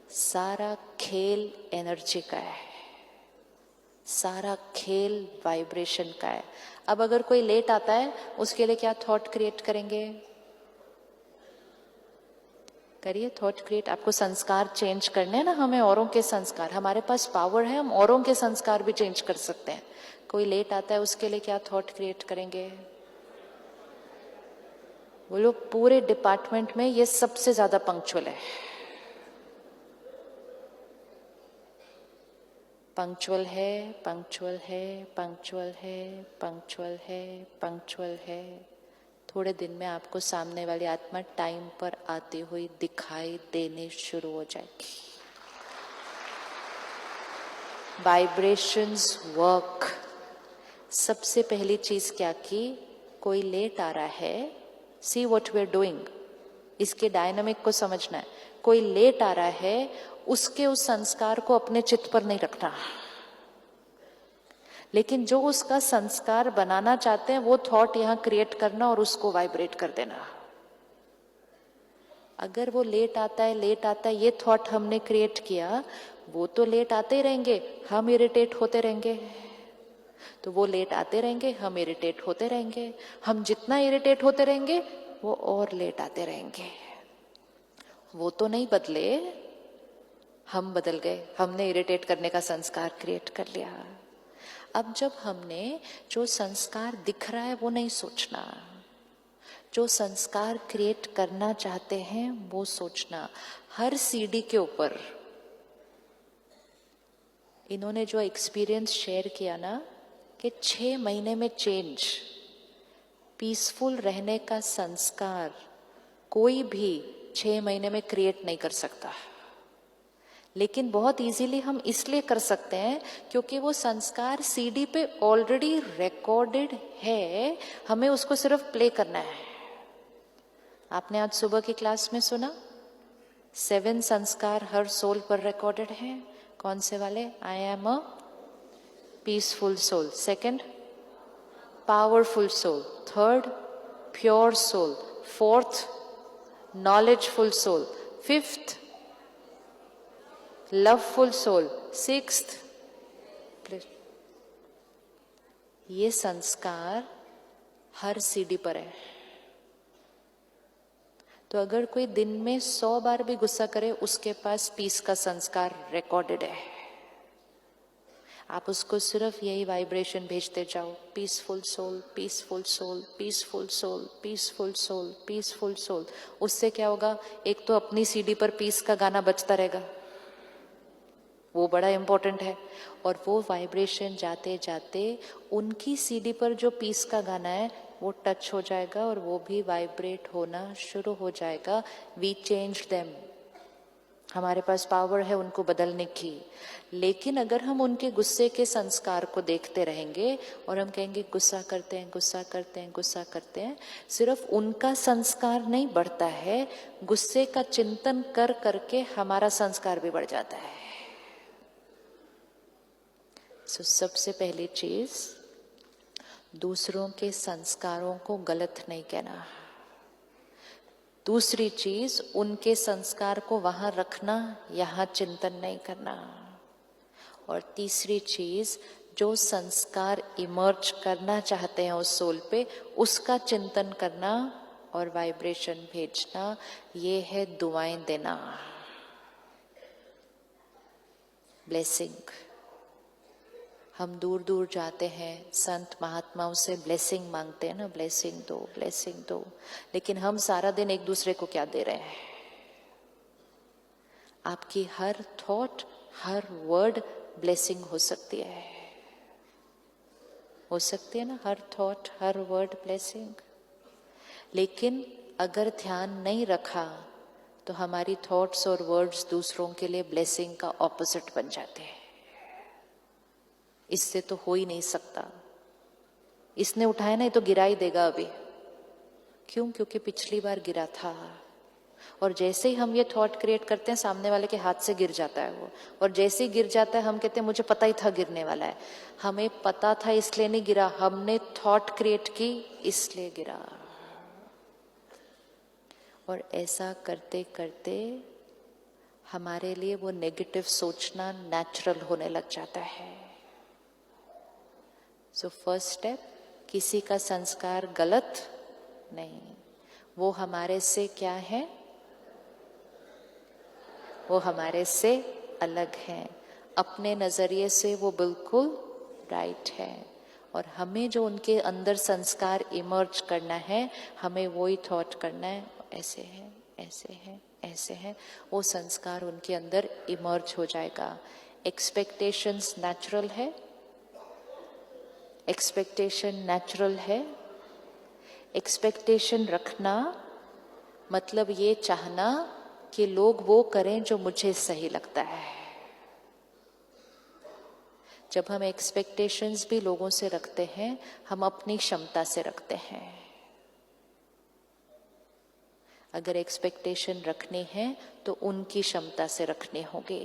सारा खेल एनर्जी का है, सारा खेल वाइब्रेशन का है। अब अगर कोई लेट आता है, उसके लिए क्या थॉट क्रिएट करेंगे? करिए थॉट क्रिएट। आपको संस्कार चेंज करने हैं ना, हमें औरों के संस्कार, हमारे पास पावर है, हम औरों के संस्कार भी चेंज कर सकते हैं। कोई लेट आता है, उसके लिए क्या थॉट क्रिएट करेंगे? बोलो, पूरे डिपार्टमेंट में ये सबसे ज्यादा पंक्चुअल है। पंक्चुअल है, पंक्चुअल है, पंक्चुअल है, पंक्चुअल है, पंक्चुअल है। थोड़े दिन में आपको सामने वाली आत्मा टाइम पर आती हुई दिखाई देने शुरू हो जाएगी। Vibrations work. सबसे पहली चीज क्या की? कोई लेट आ रहा है, see what we are doing, इसके डायनामिक को समझना है। कोई लेट आ रहा है, उसके उस संस्कार को अपने चित्त पर नहीं रखना, लेकिन जो उसका संस्कार बनाना चाहते हैं वो थॉट यहां क्रिएट करना और उसको वाइब्रेट कर देना। अगर वो लेट आता है, लेट आता है, ये थॉट हमने क्रिएट किया, वो तो लेट आते ही रहेंगे, हम इरिटेट होते रहेंगे। तो वो लेट आते रहेंगे, हम इरिटेट होते रहेंगे। हम जितना इरिटेट होते रहेंगे, वो और लेट आते रहेंगे। वो तो नहीं बदले, हम बदल गए, हमने इरिटेट करने का संस्कार क्रिएट कर लिया। अब जब हमने जो संस्कार दिख रहा है वो नहीं सोचना, जो संस्कार क्रिएट करना चाहते हैं वो सोचना। हर सीडी के ऊपर इन्होंने जो एक्सपीरियंस शेयर किया ना, कि 6 महीने में चेंज, पीसफुल रहने का संस्कार कोई भी 6 महीने में क्रिएट नहीं कर सकता। लेकिन बहुत इजीली हम इसलिए कर सकते हैं क्योंकि वो संस्कार सीडी पे ऑलरेडी रिकॉर्डेड है, हमें उसको सिर्फ प्ले करना है। आपने आज सुबह की क्लास में सुना 7 संस्कार हर सोल पर रिकॉर्डेड हैं। कौन से वाले? I am a peaceful soul, second powerful soul, third pure soul, fourth knowledgeful soul, fifth loveful soul, sixth. ये संस्कार हर सीडी पर है। तो अगर कोई दिन में 100 बार भी गुस्सा करे, उसके पास पीस का संस्कार रिकॉर्डेड है। आप उसको सिर्फ यही वाइब्रेशन भेजते जाओ, peaceful soul, peaceful soul, peaceful soul, peaceful soul, peaceful soul. उससे क्या होगा? एक तो अपनी सीडी पर पीस का गाना बजता रहेगा, वो बड़ा इंपॉर्टेंट है, और वो वाइब्रेशन जाते जाते उनकी सीडी पर जो पीस का गाना है वो टच हो जाएगा और वो भी वाइब्रेट होना शुरू हो जाएगा। We change them. हमारे पास पावर है उनको बदलने की। लेकिन अगर हम उनके गुस्से के संस्कार को देखते रहेंगे और हम कहेंगे गुस्सा करते हैं, गुस्सा करते हैं, गुस्सा करते हैं, सिर्फ उनका संस्कार नहीं बढ़ता है, गुस्से का चिंतन कर करके हमारा संस्कार भी बढ़ जाता है। सबसे पहली चीज, दूसरों के संस्कारों को गलत नहीं कहना। दूसरी चीज, उनके संस्कार को वहां रखना, यहां चिंतन नहीं करना। और तीसरी चीज, जो संस्कार इमर्ज करना चाहते हैं उस सोल पे, उसका चिंतन करना और वाइब्रेशन भेजना। ये है दुआएं देना, ब्लेसिंग। हम दूर दूर जाते हैं, संत महात्माओं से ब्लेसिंग मांगते हैं ना, ब्लेसिंग दो, ब्लेसिंग दो। लेकिन हम सारा दिन एक दूसरे को क्या दे रहे हैं? आपकी हर थॉट, हर वर्ड ब्लेसिंग हो सकती है, हो सकती है ना, हर थॉट, हर वर्ड ब्लेसिंग। लेकिन अगर ध्यान नहीं रखा तो हमारी थॉट्स और वर्ड्स दूसरों के लिए ब्लेसिंग का ऑपोजिट बन जाते हैं। इससे तो हो ही नहीं सकता। इसने उठाया नहीं तो गिरा ही देगा अभी। क्यों? क्योंकि पिछली बार गिरा था। और जैसे ही हम ये थॉट क्रिएट करते हैं, सामने वाले के हाथ से गिर जाता है वो। और जैसे ही गिर जाता है, हम कहते हैं मुझे पता ही था गिरने वाला है। हमें पता था इसलिए नहीं गिरा, हमने थॉट क्रिएट की इसलिए गिरा। और ऐसा करते करते हमारे लिए वो नेगेटिव सोचना नेचुरल होने लग जाता है। सो फर्स्ट स्टेप, किसी का संस्कार गलत नहीं, वो हमारे से क्या है, वो हमारे से अलग है, अपने नजरिए से वो बिल्कुल राइट है। और हमें जो उनके अंदर संस्कार इमर्ज करना है, हमें वही थॉट करना है, ऐसे है, ऐसे है, ऐसे है, वो संस्कार उनके अंदर इमर्ज हो जाएगा। एक्सपेक्टेशंस नेचुरल है, एक्सपेक्टेशन नेचुरल है। एक्सपेक्टेशन रखना मतलब ये चाहना कि लोग वो करें जो मुझे सही लगता है। जब हम एक्सपेक्टेशंस भी लोगों से रखते हैं, हम अपनी क्षमता से रखते हैं। अगर एक्सपेक्टेशन रखने हैं तो उनकी क्षमता से रखने होंगे।